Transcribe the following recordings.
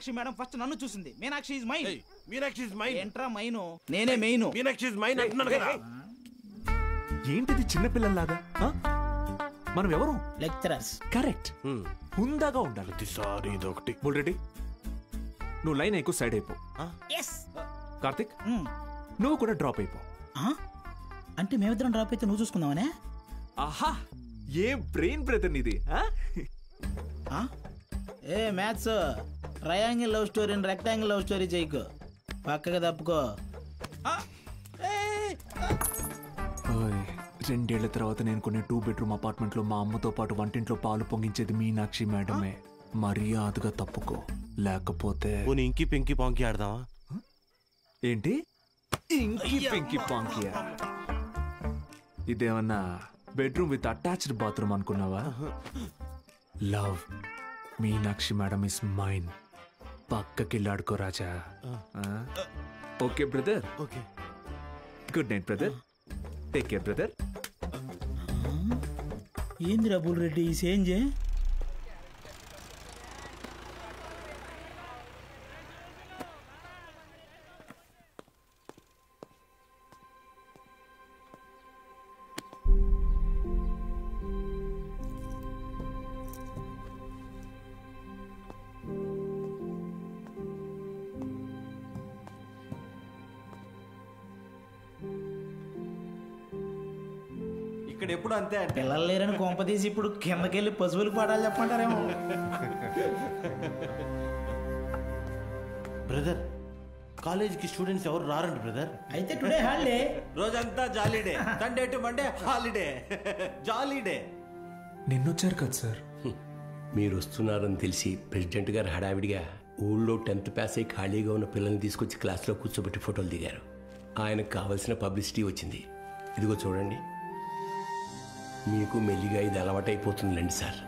Meenakshi madam first నన్ను చూసింది. Meenakshi is mine. Meenakshi is mine ఏంట్రా మైను? నేనే మెయిన్. మీనాక్షి ఇస్ మైన్ అంటున్నాను కదా. ఏంటిది చిన్నపిల్లల్లాగా? మనం ఎవరు? లెక్చరర్స్. కరెక్ట్. హుందాగా ఉండాలి. సారీ ఇదొకటి. బుల్రెడ్డి నువ్వు లైన్ ఎక్కువ సైడ్ అయిపో. కార్తిక్ నువ్వు కూడా డ్రాప్ అయిపో. అంటే మేమిద్దరం డ్రాప్ అయితే నువ్వు చూసుకుందామనే? ఆహా ఏం బ్రెయిన్ బ్రదర్ నీది. ఏ మ్యాథ్స్ ట్రయాంగిల్ లవ్ స్టోరీని రెక్టాంగిల్ లవ్ స్టోరీ చేయకు, పక్కగా తప్పుకో. 2 ఏళ్ల తర్వాత నేను కొన్ని 2 bedroom అపార్ట్మెంట్ లో మా అమ్మతో పాటు వంటింట్లో పాలు పొంగించేది మీనాక్షి మేడమే. మర్యాదగా తప్పుకో, లేకపోతే ఇంకి పింకి పాంకి ఆడదామా? ఏంటి ఇంకి పింకి పాంకియా? ఇదేమన్నా బెడ్రూమ్ విత్ అటాచ్డ్ బాత్రూమ్ అనుకున్నావా? Love Meenakshi madam is mine. పక్కకిల్లాడుకో రాజా. Okay brother. Okay good night brother. Take care brother. ఏంది రబుల్ రెడ్డి ఈ సేంజే? ఇక్కడ ఎప్పుడు అంతే అంటే పిల్లలు లేరని కొంపదీసి ఇప్పుడు కిందకెళ్ళి పశువులు పాడాలి చెప్పంటారేమో. బ్రదర్ కాలేజీకి స్టూడెంట్స్ ఎవరు రారండి బ్రదర్. అయితే టుడే హాలిడే. రోజంతా jolly day. Sunday to Monday holiday. Jolly day. నిన్నొచ్చారు కదా సార్. మీరు వస్తున్నారని తెలిసి ప్రెసిడెంట్ గారు హడావిడిగా ఊళ్ళో 10th పాస్ అయి ఖాళీగా ఉన్న పిల్లల్ని తీసుకొచ్చి క్లాస్లో కూర్చోబెట్టి ఫోటోలు దిగారు. ఆయనకు కావలసిన పబ్లిసిటీ వచ్చింది. ఇదిగో చూడండి, మీకు మెల్లిగా ఇది అలవాటైపోతుందిలేండి సార్.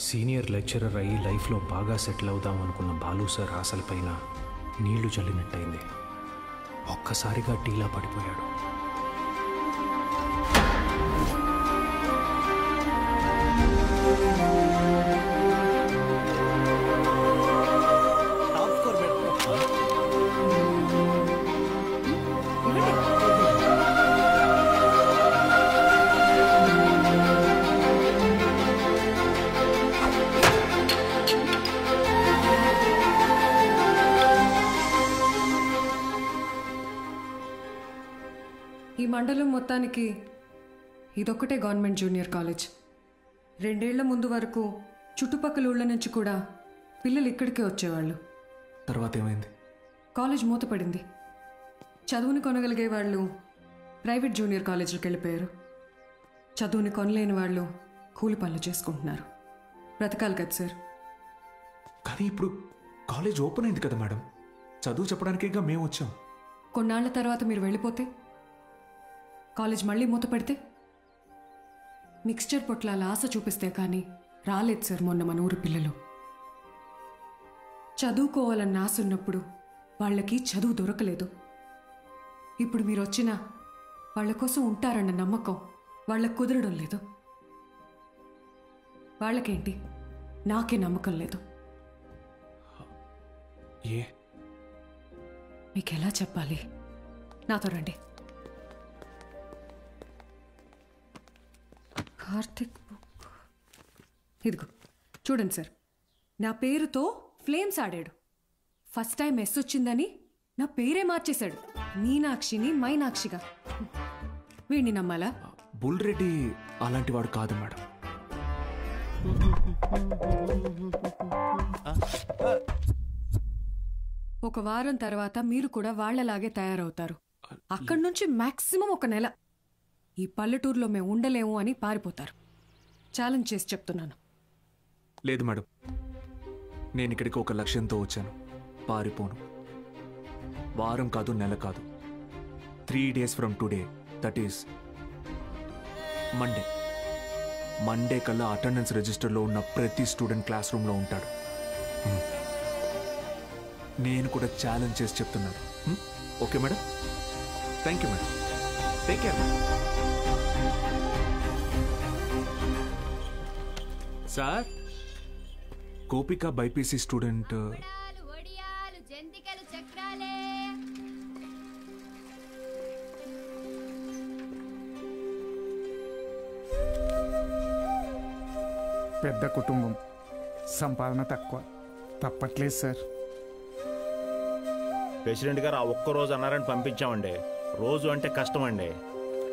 సీనియర్ లెక్చరర్ అయ్యి లైఫ్లో బాగా సెటిల్ అవుదాం అనుకున్న బాలు సార్ ఆశలపైన నీళ్లు చల్లినట్టయింది. ఒక్కసారిగా టీలా పడిపోయాడు. ఈ మండలం మొత్తానికి ఇదొక్కటే గవర్నమెంట్ జూనియర్ కాలేజ్. 2 ఏళ్ల ముందు వరకు చుట్టుపక్కల ఊళ్ళ నుంచి కూడా పిల్లలు ఇక్కడికే వచ్చేవాళ్ళు. తర్వాత ఏమైంది? కాలేజ్ మూతపడింది. చదువుని కొనగలిగే వాళ్ళు ప్రైవేట్ జూనియర్ కాలేజీలకు వెళ్ళిపోయారు. చదువుని కొనలేని వాళ్ళు కూలి పనులు చేసుకుంటున్నారు. బ్రతకాలి కదా సార్. కానీ ఇప్పుడు కాలేజ్ ఓపెన్ అయింది కదా మేడం. చదువు చెప్పడానికేగా మేము వచ్చాం. కొన్నాళ్ల తర్వాత మీరు వెళ్ళిపోతే, కాలేజ్ మళ్ళీ మూత పెడితే, మిక్స్చర్ పొట్లాల ఆశ చూపిస్తే కానీ రాలేదు సార్ మొన్న మన ఊరు పిల్లలు. చదువుకోవాలన్న ఆశ ఉన్నప్పుడు వాళ్ళకి చదువు దొరకలేదు. ఇప్పుడు మీరు వచ్చినా వాళ్ళ కోసం ఉంటారన్న నమ్మకం వాళ్ళకు కుదరడం లేదు. వాళ్ళకేంటి, నాకే నమ్మకం లేదు. ఏ మీకెలా చెప్పాలి? నాతో రండి. కార్తిక్ బుక్ ఇదిగో చూడండి సార్. నా పేరుతో ఫ్లేమ్స్ ఆడాడు. ఫస్ట్ టైం ఎస్ వచ్చిందని నా పేరే మార్చేశాడు. మీనాక్షిని మైనాక్షిగా. వీడిని నమ్మాలా? బుల్రెడ్డి అలాంటి వాడు కాదు మేడం. ఒక వారం తర్వాత మీరు కూడా వాళ్లలాగే తయారవుతారు. అక్కడి నుంచి మాక్సిమం 1 నెల ఈ పల్లెటూరులో మేము ఉండలేము అని పారిపోతారు. ఛాలెంజ్ చేసి చెప్తున్నాను. లేదు మేడం, నేను ఇక్కడికి ఒక లక్ష్యంతో వచ్చాను. పారిపోను. వారం కాదు, నెల కాదు, 3 days from today, that is Monday కల్లా అటెండెన్స్ రిజిస్టర్లో ఉన్న ప్రతి స్టూడెంట్ క్లాస్ రూమ్లో ఉంటాడు. నేను కూడా ఛాలెంజ్ చేసి చెప్తున్నాను. Okay madam? Thank you madam. Take care. Sir Gopika BiPC student. పెద్ద కుటుంబం, సంపాదన తక్కువ, తప్పట్లేదు సార్. ప్రెసిడెంట్ గారు ఆ ఒక్కరోజు అన్నారని పంపించామండి. రోజు అంటే కష్టం అండి.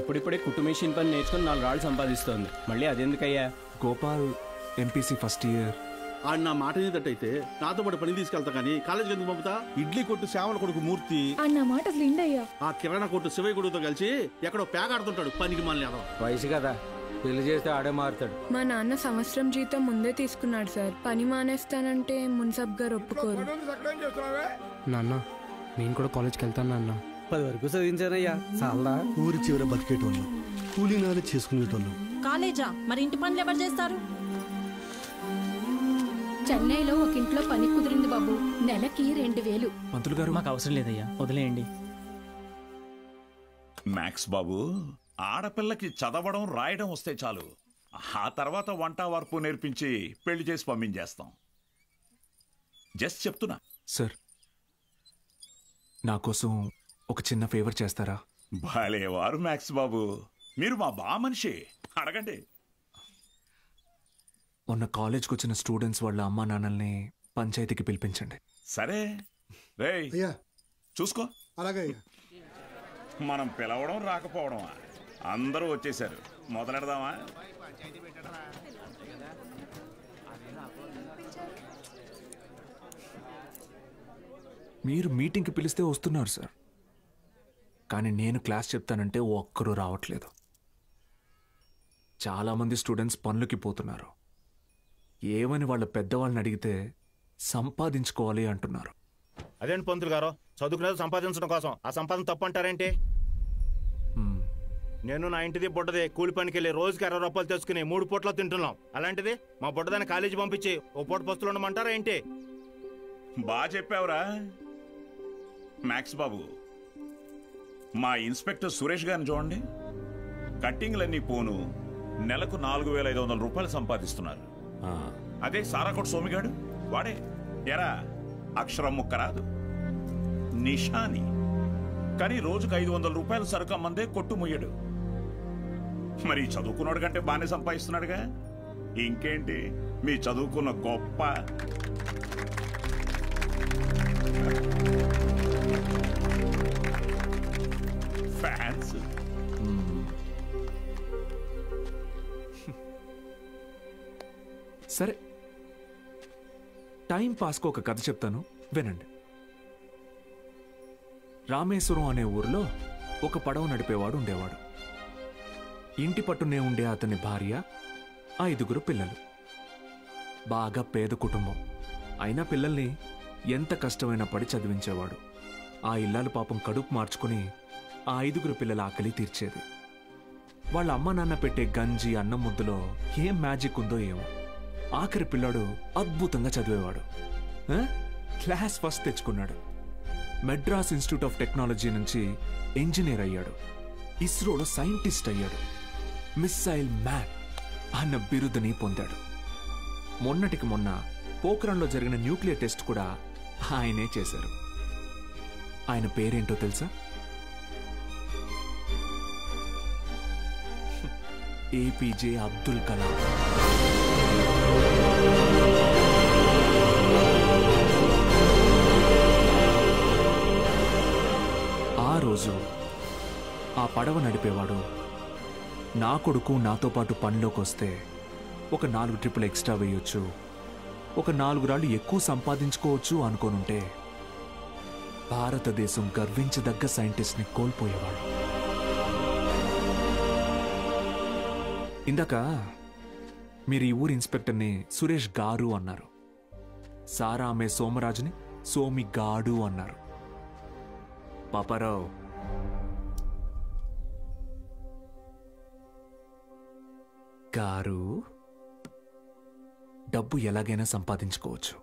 ఇప్పుడిప్పుడే కుటుంబేషన్ పని నేర్చుకుని 4 రాళ్ళు సంపాదిస్తోంది. మళ్ళీ అదెందుకయ్యా? Gopal MPC first year. ఆడు నా మాట నీదట్టయితే నాతో పాటు పని తీసుకెళ్తా కానీ కాలేజీకి ఎందుకు పంపుతా? ఇడ్లీ కొట్టు సేవల కొడుకు మూర్తి అన్న మాట లిండయ్యా ఆ కిరాణా కొట్టు శివయ్య కొడుకుతో కలిసి ఎక్కడో పేకాడుతుంటాడు. పనికి మళ్ళీ వయసు కదా, పెళ్లి చేస్తే ఆడే మారుతాడు. మా నాన్న సంవత్సరం జీతం ముందే తీసుకున్నాడు సార్. పని మానేస్తానంటే మున్సబ్ గారు ఒప్పుకోరు. నాన్న నేను కూడా కాలేజ్కి వెళ్తాను నాన్న. 10 వరకు చదివించానయ్యా. చాలా ఊరి చివర బతికేటోళ్ళు, కూలీనాలు చేసుకునేటోళ్ళు. కాలేజా? మరి ఇంటి పనులు ఎవరు చేస్తారు? చెన్నైలో ఒక ఇంట్లో పని కుదిరింది బాబు, నెలకి 2000. పంతులు గారు మాకు అవసరం లేదయ్యా, వదిలేయండి. మ్యాక్స్ బాబు, ఆడపిల్లకి చదవడం రాయడం వస్తే చాలు. ఆ తర్వాత వంట వరపు నేర్పించి పెళ్లి చేసి పంపించేస్తాం. జస్ట్ చెప్తున్నా. సార్, నా కోసం ఒక చిన్న ఫేవర్ చేస్తారా? భలేవారు మ్యాక్స్ బాబు, మీరు మా బా మనిషి, అడగండి. మొన్న కాలేజ్కి వచ్చిన స్టూడెంట్స్ వాళ్ళ అమ్మా నాన్నల్ని పంచాయతీకి పిలిపించండి. సరే రేయ్, చూసుకో. అలాగే. మనం పిలవడం రాకపోవడమా? అందరూ వచ్చేసారు, మొదలెడదామా? మీరు మీటింగ్కి పిలిస్తే వస్తున్నారు సార్, కానీ నేను క్లాస్ చెప్తానంటే ఒక్కరూ రావట్లేదు. చాలామంది స్టూడెంట్స్ పనులకి పోతున్నారు. ఏమని వాళ్ళ పెద్దవాళ్ళని అడిగితే సంపాదించుకోవాలి అంటున్నారు. అదేంటి పంతులు గారు, చదువుకునేది సంపాదించడం కోసం, ఆ సంపాదన తప్పు అంటారేంటి? నేను నా ఇంటిది బుడ్డది కూలి పనికి వెళ్ళి రోజుకి 60 రూపాయలు తెచ్చుకుని 3 పూట్ల తింటున్నాం. అలాంటిది మా బుడ్డదాన్ని కాలేజీ పంపించి ఓ పూట పస్తులు ఉండమంటారా ఏంటి? బాగా చెప్పావురా మ్యాక్స్ బాబు. మా ఇన్స్పెక్టర్ సురేష్ గారిని చూడండి, కట్టింగ్లన్నీ పోను నెలకు 4500 రూపాయలు సంపాదిస్తున్నారు. అదే సారాకోట్ సోమిగాడు, వాడే ఎరా అక్షరం ముక్క రాదు, నిషాని, కానీ రోజుకు 500 రూపాయలు సరుకు అమ్మందే కొట్టు ముయ్యడు. మరి చదువుకున్నాడు కంటే బాగానే సంపాదిస్తున్నాడుగా. ఇంకేంటి మీ చదువుకున్న గొప్ప. ఫ్యాన్స్. సరే, టైం పాస్కు ఒక కథ చెప్తాను, వినండి. రామేశ్వరం అనే ఊరిలో ఒక పడవ నడిపేవాడు ఉండేవాడు. ఇంటి పట్టునే ఉండే అతని భార్య, 5 పిల్లలు. బాగా పేద కుటుంబం అయినా పిల్లల్ని ఎంత కష్టమైనా పడి చదివించేవాడు. ఆ ఇల్లాలు పాపం కడుపు మార్చుకుని ఆ 5 పిల్లల ఆకలి తీర్చేది. వాళ్ళ అమ్మ నాన్న పెట్టే గంజి అన్నం ముద్దలో ఏం మ్యాజిక్ ఉందో ఏమో, ఆఖరి పిల్లాడు అద్భుతంగా చదివేవాడు. క్లాస్ ఫస్ట్ తెచ్చుకున్నాడు. మెడ్రాస్ ఇన్స్టిట్యూట్ ఆఫ్ టెక్నాలజీ నుంచి ఇంజనీర్ అయ్యాడు. ఇస్రోలో సైంటిస్ట్ అయ్యాడు. మిస్సైల్ మ్యాన్ అన్న బిరుదుని పొందాడు. మొన్నటికి మొన్న పోఖ్రాన్లో జరిగిన న్యూక్లియర్ టెస్ట్ కూడా ఆయనే చేశారు. ఆయన పేరేంటో తెలుసా? ఏపీజే అబ్దుల్ కలాం. ఆ రోజు ఆ పడవ నడిపేవాడు, నా కొడుకు నాతో పాటు పనిలోకి వస్తే ఒక 4 ట్రిప్పులు ఎక్స్ట్రా వేయొచ్చు, ఒక 4 రాళ్ళు ఎక్కువ సంపాదించుకోవచ్చు అనుకోనుంటే భారతదేశం గర్వించదగ్గ సైంటిస్ట్ని కోల్పోయేవాడు. ఇందాక మీరు ఈ ఊరి ఇన్స్పెక్టర్ని సురేష్ గారు అన్నారు. సారా ఆమె సోమరాజుని సోమి గాడు అన్నారు. పాపారావు, గారు డబ్బు ఎలాగైనా సంపాదించుకోవచ్చు,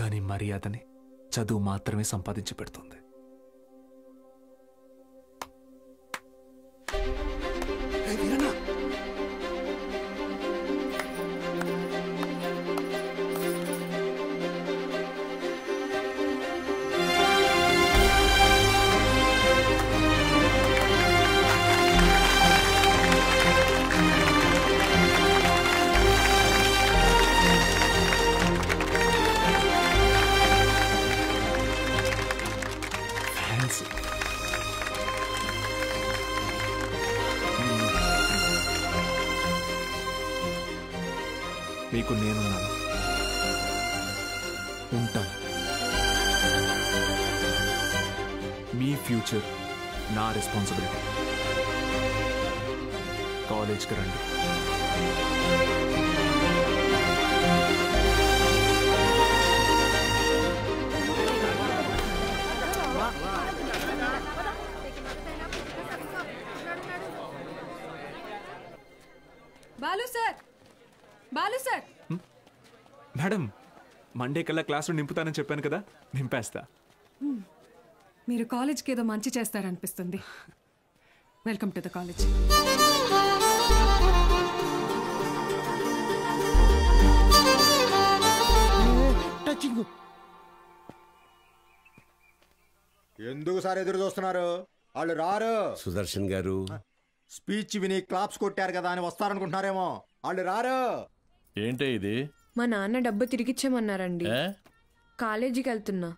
కానీ మర్యాదని చదువు మాత్రమే సంపాదించి పెడుతుంది. మీకు నేనున్నాను, ఉంటాను. మీ ఫ్యూచర్ నా రెస్పాన్సిబిలిటీ. కాలేజ్కి రండి. Balu sir, Balu sir. Madam, Monday కల్లా క్లాసులు నింపుతానని చెప్పాను కదా, నింపేస్తా. మీరు కాలేజ్కి ఏదో మంచి చేస్తారనిపిస్తుంది. Welcome to the college. ఎందుకు సార్ ఎదురు చూస్తున్నారు? వాళ్ళు రారు. సుదర్శన్ గారు స్పీచ్ విని క్లాప్స్ కొట్టారు కదా అని వస్తారనుకుంటున్నారేమో. వాళ్ళు రారు. ఏంటే ఇది? మా నాన్న డబ్బు తిరిగిచ్చేమన్నారండి. కాలేజీకి వెళ్తున్నా.